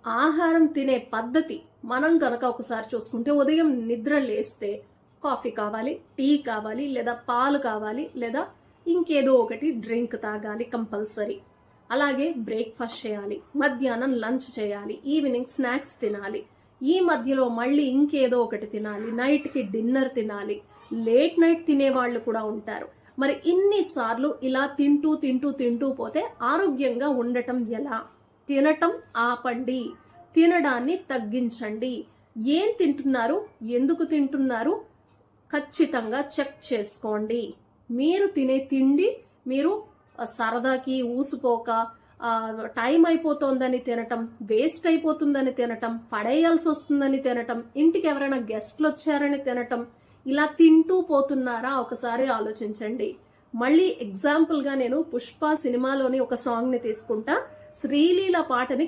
ఆహారం తినే పద్ధతి మనం గనక ఒకసారి చూసుకుంటే ఉదయం నిద్ర లేస్తే కాఫీ కావాలి, టీ కావాలి, లేదా పాలు కావాలి, లేదా ఇంకేదో ఒకటి డ్రింక్ తాగాలి కంపల్సరీ. అలాగే బ్రేక్ఫాస్ట్ చేయాలి, మధ్యాహ్నం లంచ్ చేయాలి, ఈవినింగ్ స్నాక్స్ తినాలి, ఈ మధ్యలో మళ్ళీ ఇంకేదో ఒకటి తినాలి, నైట్కి డిన్నర్ తినాలి, లేట్ నైట్ తినే వాళ్ళు కూడా ఉంటారు. మరి ఇన్నిసార్లు ఇలా తింటూ తింటూ తింటూ పోతే ఆరోగ్యంగా ఉండటం ఎలా? తినటం ఆపండి, తినడాన్ని తగ్గించండి. ఏం తింటున్నారు, ఎందుకు తింటున్నారు ఖచ్చితంగా చెక్ చేసుకోండి. మీరు తినే తిండి మీరు సరదాకి ఊసిపోక టైం అయిపోతుందని తినటం, వేస్ట్ అయిపోతుందని తినటం, పడేయాల్సి వస్తుందని తినటం, ఇంటికి ఎవరైనా గెస్ట్లు వచ్చారని తినటం, ఇలా తింటూ పోతున్నారా ఒకసారి ఆలోచించండి. మళ్ళీ ఎగ్జాంపుల్ గా నేను పుష్ప సినిమాలోని ఒక సాంగ్ ని తీసుకుంటా. శ్రీలీల పాటని